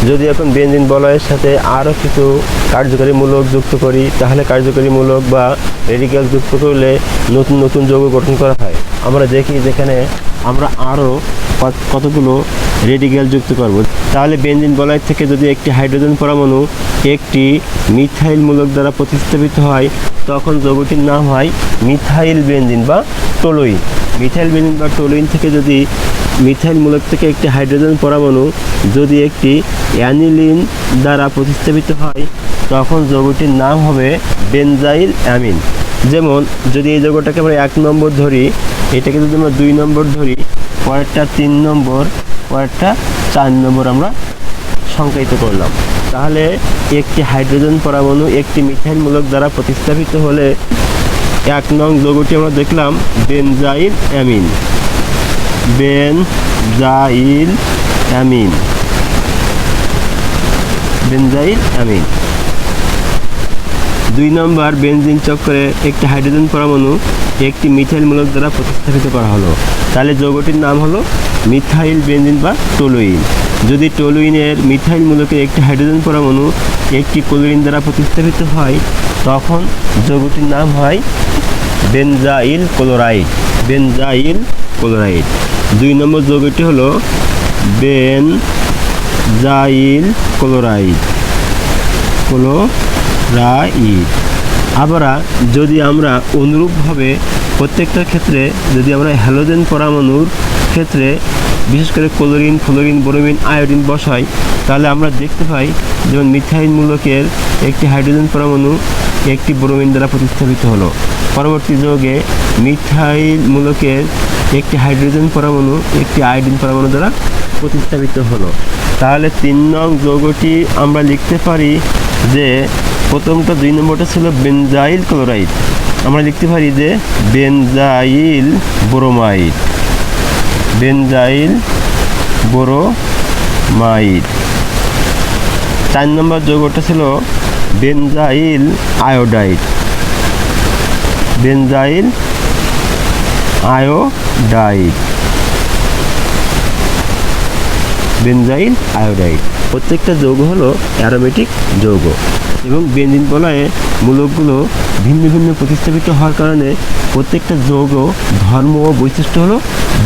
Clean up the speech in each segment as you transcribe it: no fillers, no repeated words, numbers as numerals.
যদি এখন বেনজিন বলয়ের সাথে আরও কিছু কার্যকরী মূলক যুক্ত করি, তাহলে কার্যকরী মূলক বা রেডিক্যাল যুক্ত করলে নতুন নতুন যৌগ গঠন করা হয়। আমরা দেখি যেখানে আমরা আরও কতগুলো রেডিক্যাল যুক্ত করব। তাহলে বেনজিন বলয় থেকে যদি একটি হাইড্রোজেন পরমাণু একটি মিথাইল মূলক দ্বারা প্রতিস্থাপিত হয়, তখন যৌগটির নাম হয় মিথাইল বেনজিন বা টলুইন। মিথাইল বেনজিন বা টলুইন থেকে যদি মিথাইল মূলক থেকে একটি হাইড্রোজেন পরমাণু যদি একটি অ্যানিলিন দ্বারা প্রতিস্থাপিত হয়, তখন যৌগটির নাম হবে বেনজাইল অ্যামিন। যেমন যদি এই যৌগটাকে আমরা 1 নম্বর ধরি, এটাকে যদি আমরা 2 নম্বর ধরি, পরেরটা 3 নম্বর, পরেরটা 4 নম্বর আমরা সংজ্ঞায়িত করলাম। তাহলে একটি হাইড্রোজেন পরমাণু একটি মিথাইল মূলক দ্বারা প্রতিস্থাপিত হলে 1 নং যৌগটি আমরা দেখলাম benzyl amine. Benzyl amine, benzyl amine. 2 নম্বর বেনজিন চক্রে একটি হাইড্রোজেন পরমাণু একটি মিথাইল মূলক দ্বারা প্রতিস্থাপিত করা হলো, তাহলে যৌগটির নাম হলো মিথাইল বেনজিন বা টলুইন। যদি টলুইনের মিথাইল মূলকের একটি হাইড্রোজেন পরমাণু একটি ক্লোরিন দ্বারা প্রতিস্থাপিত হয়, তখন যৌগটির নাম হয় বেনজাইল ক্লোরাইড। Benzyl chloride. 2 নম্বর যৌগটি হলো বেনজাইল ক্লোরাইড। আবার যদি আমরা অনুরূপভাবে প্রত্যেকটার ক্ষেত্রে যদি আমরা হ্যালোজেন পরমাণুর ক্ষেত্রে বিশেষ করে ক্লোরিন, ফ্লোরিন, ব্রোমিন, আয়োডিন বসাই, তাহলে আমরা দেখতে পাই যেমন মিথাইল মূলকের একটি হাইড্রোজেন পরমাণু একটি ব্রোমিন দ্বারা প্রতিস্থাপিত হলো। পরবর্তী যৌগে মিথাইল মূলকের একটি হাইড্রোজেন পরমাণু একটি আয়োডিন পরমাণু দ্বারা প্রতিস্থাপিত হলো। তাহলে 3 নং যৌগটি আমরা লিখতে পারি যে প্রথমটা 2 নম্বরটা ছিল বেনজাইল ক্লোরাইড, আমরা লিখতে পারি যে বেনজাইল ব্রোমাইড। Benzyl bromide. 4 নম্বর যৌগটা ছিল benzyl iodide. Benzyl iodide. Benzyl iodide. প্রত্যেকটা যৌগ হলো অ্যারোমেটিক যৌগ এবং বেনজিন বলয়ে মূলকগুলো ভিন্ন ভিন্ন প্রতিস্থাপিত হওয়ার কারণে প্রত্যেকটা যৌগ ধর্ম ও বৈশিষ্ট্য হলো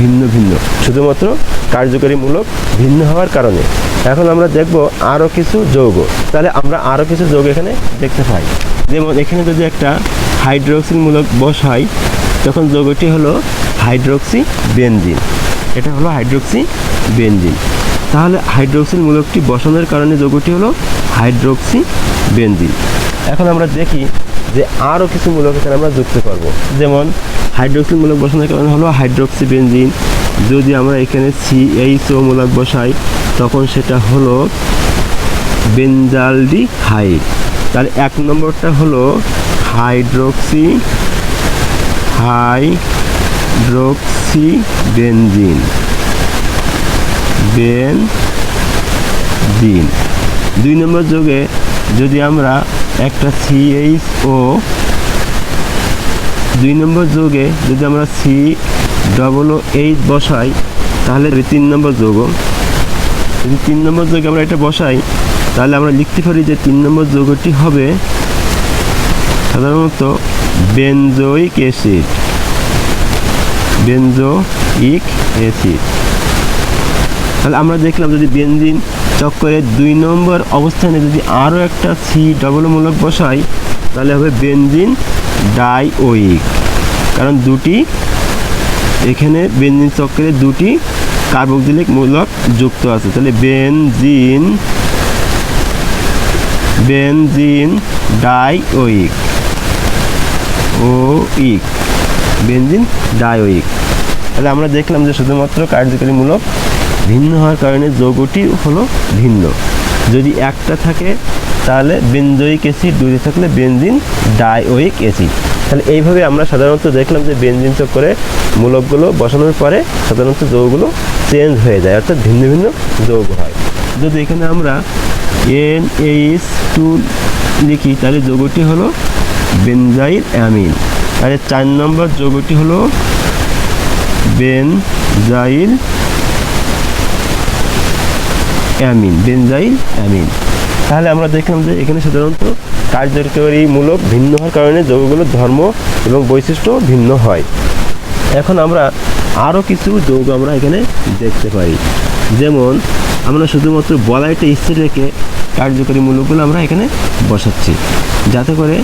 ভিন্ন ভিন্ন, শুধুমাত্র কার্যকরী মূলক ভিন্ন হওয়ার কারণে। এখন আমরা দেখব আরও কিছু যৌগ। তাহলে আমরা আরও কিছু যৌগ এখানে দেখতে পাই। যেমন এখানে যদি একটা হাইড্রোক্সিল মূলক বসাই, তখন যৌগটি হলো হাইড্রোক্সি বেনজিন। এটা হলো হাইড্রোক্সি বেনজিন। তাহলে হাইড্রোক্সিল মূলকটি বসানোর কারণে যৌগটি হলো হাইড্রোক্সি বেনজিন। এখন আমরা দেখি যে আরও কিছু মূলক এখানে আমরা যুক্ত করব। যেমন হাইড্রোক্সিল মূলক বসানোর কারণে হলো হাইড্রোক্সি বেনজিন। যদি আমরা এখানে CHO মূলক বসাই, তখন সেটা হলো বেনজালডিহাইড। তাহলে 1 নম্বরটা হলো হাইড্রোক্সি বেনজিন। বেনজিন। 2 নম্বর যৌগে যদি আমরা একটা CHO, 2 নম্বর যৌগে যদি আমরা COOH বসাই, তাহলে 3 নম্বর যৌগ। যদি 3 নম্বর যৌগে আমরা এটা বসাই, তাহলে আমরা লিখতে পারি যে 3 নম্বর যৌগটি হবে সাধারণত বেনজোইক অ্যাসিড। Benzoic acid. তাহলে আমরা দেখলাম যদি বেনজিন চক্করের 2 নম্বর অবস্থানে যদি আরও একটা COO মূলক বসাই, তাহলে হবে বেনজিন ডাইওইক। কারণ দুটি এখানে বেনজিন চক্রে 2টি কার্বক্সিলিক মূলক যুক্ত আছে। তাহলে বেনজিন ডাইওইক। বেনজিন ডাইওইক। তাহলে আমরা দেখলাম যে শুধুমাত্র কার্যকরী মূলক ভিন্ন হওয়ার কারণে যৌগটি হলো ভিন্ন। যদি একটা থাকে তাহলে বেনজোইক অ্যাসিড, 2টি থাকলে বেনজিন ডাইওইক অ্যাসিড। তাহলে এইভাবে আমরা সাধারণত দেখলাম যে বেনজিন চক্রে মূলকগুলো বসানোর পরে সাধারণত যৌগগুলো চেঞ্জ হয়ে যায়, অর্থাৎ ভিন্ন ভিন্ন যৌগ হয়। যদি এখানে আমরা NH2 লিখি, তাহলে যৌগটি হলো বেনজাইল অ্যামিন। তাহলে 4 নম্বর যৌগটি হলো বেনজাইল অ্যামিন, বেনজাইল অ্যামিন। তাহলে আমরা দেখলাম যে এখানে সাধারণত কার্যকরীমূলক ভিন্ন হওয়ার কারণে যৌগগুলোর ধর্ম এবং বৈশিষ্ট্য ভিন্ন হয়। এখন আমরা আরও কিছু যৌগ আমরা এখানে দেখতে পারি, যেমন আমরা শুধুমাত্র বলাইটা স্থির রেখে কার্যকরী মূলকগুলো আমরা এখানে বসাচ্ছি, যাতে করে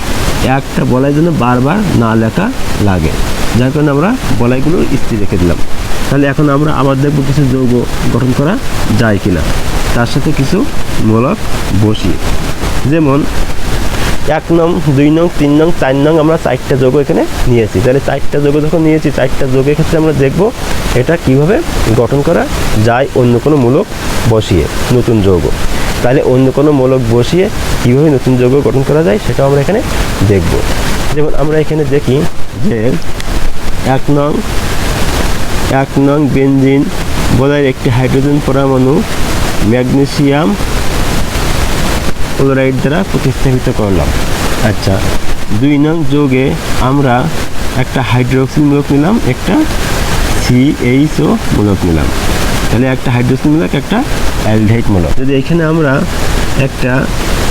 একটা বলাই যেন বারবার না লেখা লাগে, যার কারণে আমরা বলাইগুলো স্থির রেখে দিলাম। তাহলে এখন আমরা আবার দেখব কিছু যৌগ গঠন করা যায় কিনা, তার সাথে কিছু মূলক বসিয়ে। যেমন 1 নং, 2 নং, 3 নং, 4 নং আমরা 4টা যৌগ এখানে নিয়েছি। তাহলে 4টা যৌগ যখন নিয়েছি, 4টা যৌগের ক্ষেত্রে আমরা দেখব এটা কিভাবে গঠন করা যায় অন্য কোনো মূলক বসিয়ে, নতুন যৌগ। তাহলে অন্য কোনো মূলক বসিয়ে কীভাবে নতুন যৌগ গঠন করা যায় সেটাও আমরা এখানে দেখব। যেমন আমরা এখানে দেখি যে 1 নং বেনজিন বলাইয়ের একটি হাইড্রোজেন পরমাণু ম্যাগনেসিয়াম ক্লোরাইড দ্বারা প্রতিস্থাপিত করলাম। আচ্ছা, 2 নং যৌগে আমরা একটা হাইড্রোক্সিল মূলক নিলাম, একটা CHO মূলক নিলাম। তাহলে একটা হাইড্রোক্সিল মূলক, একটা অ্যালডিহাইড মূলক। যদি এখানে আমরা একটা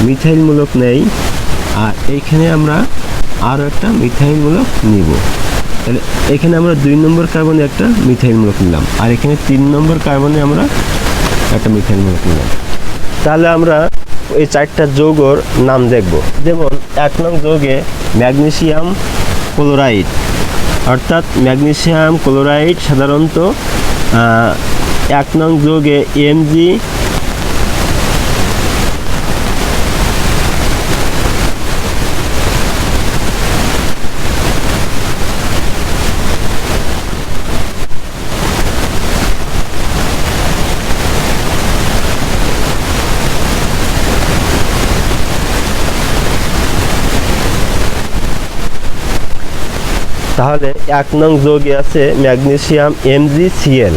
মিথাইল মূলক নেই আর এইখানে আমরা আরও একটা মিথাইল মূলক নিব, তাহলে এখানে আমরা 2 নম্বর কার্বনে একটা মিথাইল মূলক নিলাম আর এখানে 3 নম্বর কার্বনে আমরা একটা মিথাইল মূলক নিলাম। তাহলে আমরা এই 4টা যৌগর নাম দেখব। যেমন 1 নং যৌগে ম্যাগনেসিয়াম ক্লোরাইড, অর্থাৎ ম্যাগনেসিয়াম ক্লোরাইড সাধারণত 1 নং যৌগে Mg তাহলে 1 নং যৌগে আছে ম্যাগনেসিয়াম MgCl।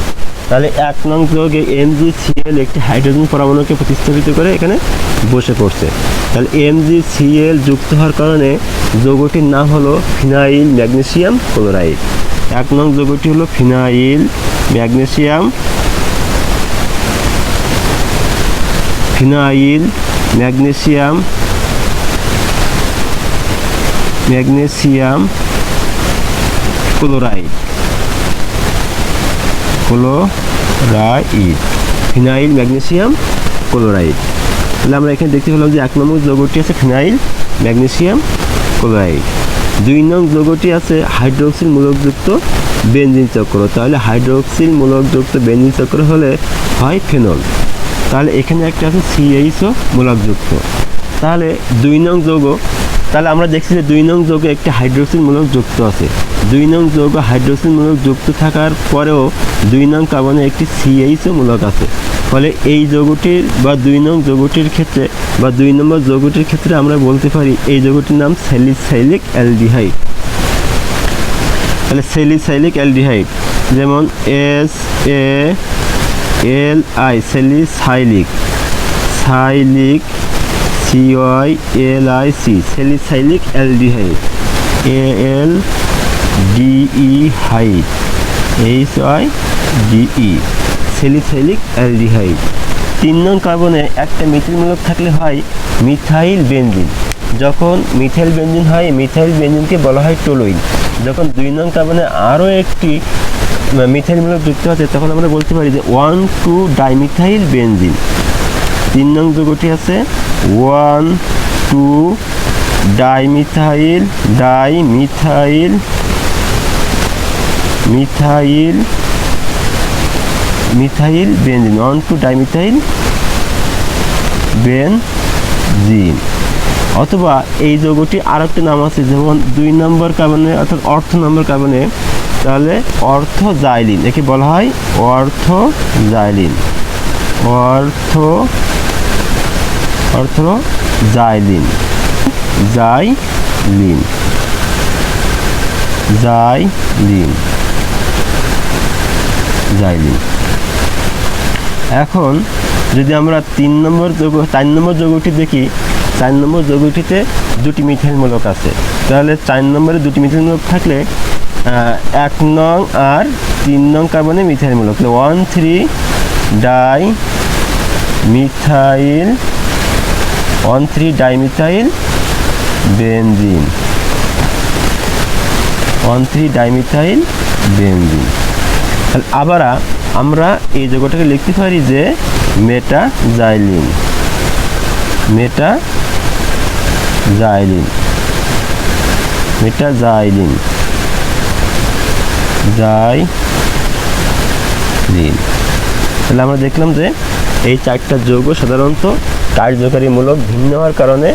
তাহলে 1 নং যৌগে MgCl একটি হাইড্রোজেন পরমাণুকে প্রতিস্থাপিত করে এখানে বসে পড়ছে। তাহলে MgCl যুক্ত হওয়ার কারণে যৌগটির নাম হলো ফিনাইল ম্যাগনেসিয়াম ক্লোরাইড। 1 নং যৌগটি হলো phenyl magnesium chloride, phenyl magnesium chloride. তাহলে আমরা এখানে দেখতে পেলাম যে 1 নম্বর যৌগটি আছে ফিনাইল ম্যাগনেসিয়াম ক্লোরাইড। 2 নং যৌগটি আছে হাইড্রোক্সিল মূলকযুক্ত বেনজিন চক্র। তাহলে হাইড্রোক্সিল মূলকযুক্ত বেনজিন চক্র হলে হয় ফেনল। তাহলে এখানে একটা আছে CHO মূলকযুক্ত। তাহলে 2 নং যৌগ, তাহলে আমরা দেখছি যে 2 নং যৌগে একটি হাইড্রোক্সিল মূলক যুক্ত আছে। 2 নং যৌগ হাইড্রোক্সিল মূলক যুক্ত থাকার পরেও 2 নং কার্বনে একটি CHO মূলক আছে। ফলে এই যৌগটির বা 2 নং যৌগটির ক্ষেত্রে বা 2 নম্বর যৌগটির ক্ষেত্রে আমরা বলতে পারি এই যৌগটির নাম স্যালিসাইলিক অ্যালডিহাইড। তাহলে স্যালিসাইলিক অ্যালডিহাইড, যেমন SALI salicylic, CYLIC salicylic aldehyde, ALDEহাইড, HYDE স্যালিসাইলিক অ্যালডিহাইড। 3 নং কার্বনে একটা মিথাইল মূলক থাকলে হয় মিথাইল বেনজিন। যখন মিথাইল বেনজিন হয়, মিথাইল বেনজিনকে বলা হয় টলুইন। যখন 2 নং কার্বনে আরও একটি মিথাইল মূলক যুক্ত আছে তখন আমরা বলতে পারি যে 1,2 ডাইমিথাইল বেনজিন। 3 নং যৌগটি আছে 1,2 ডাইমিথাইল বেনজিন, 1,2 ডাইমিথাইল বেনজিন। অথবা এই যৌগটি আরেকটা নাম আছে, যেমন 2 নম্বর কার্বনে অর্থাৎ অর্থ নম্বর কার্বনে, তাহলে অর্থোজাইলিন, একে বলা হয় অর্থোজাইলিন। জাইলিন। এখন যদি আমরা 4 নম্বর যৌগটি দেখি, 4 নম্বর যৌগটিতে 2টি মিথাইল মূলক আছে। তাহলে 4 নম্বরে 2টি মিথাইল মূলক থাকলে 1 নং আর 3 নং কার্বনে মিথাইল মূলক, 1,3 ডাই মিথাইল 1,3-ডাইমিথাইল বেনজিন, 1,3-ডাইমিথাইল বেনজিন। তাহলে আবার আমরা এই যৌগটাকে লিখতে পারি যে মেটাজাইলিন, মেটাজাইলিন, মেটাজাইলিন, জাইলিন। তাহলে আমরা দেখলাম যে এই চারটা যৌগ সাধারণত কার্যকারীমূলক ভিন্ন হওয়ার কারণে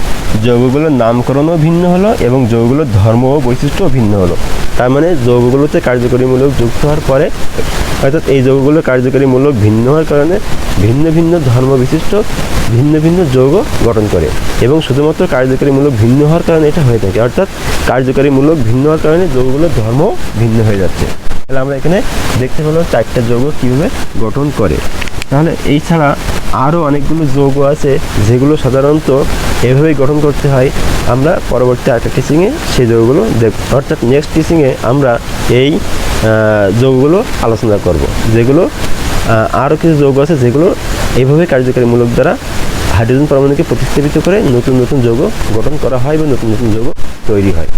যৌগগুলোর নামকরণও ভিন্ন হলো এবং যৌগগুলোর ধর্ম ও বৈশিষ্ট্যও ভিন্ন হলো। তার মানে যৌগগুলোতে কার্যকরীমূলক যুক্ত হওয়ার পরে অর্থাৎ এই যৌগগুলোর কার্যকরীমূলক ভিন্ন হওয়ার কারণে ভিন্ন ভিন্ন ধর্ম বিশিষ্ট ভিন্ন ভিন্ন যৌগ গঠন করে এবং শুধুমাত্র কার্যকরীমূলক ভিন্ন হওয়ার কারণে এটা হয়ে থাকে, অর্থাৎ কার্যকরীমূলক ভিন্ন হওয়ার কারণে যৌগগুলোর ধর্ম ভিন্ন হয়ে যাচ্ছে। তাহলে আমরা এখানে দেখতে পেলাম চারটা যৌগ কীভাবে গঠন করে। তাহলে এই ছাড়া আরও অনেকগুলো যৌগ আছে যেগুলো সাধারণত এভাবেই গঠন করতে হয়। আমরা পরবর্তী আরেকটা টিচিংয়ে সেই যৌগগুলো দেখব, অর্থাৎ নেক্সট টিচিংয়ে আমরা এই যৌগগুলো আলোচনা করব, যেগুলো আরও কিছু যৌগ আছে যেগুলো এইভাবে কার্যকারীমূলক দ্বারা হাইড্রোজেন পরমাণুকে প্রতিস্থাপিত করে নতুন নতুন যৌগ গঠন করা হয় বা নতুন নতুন যৌগ তৈরি হয়।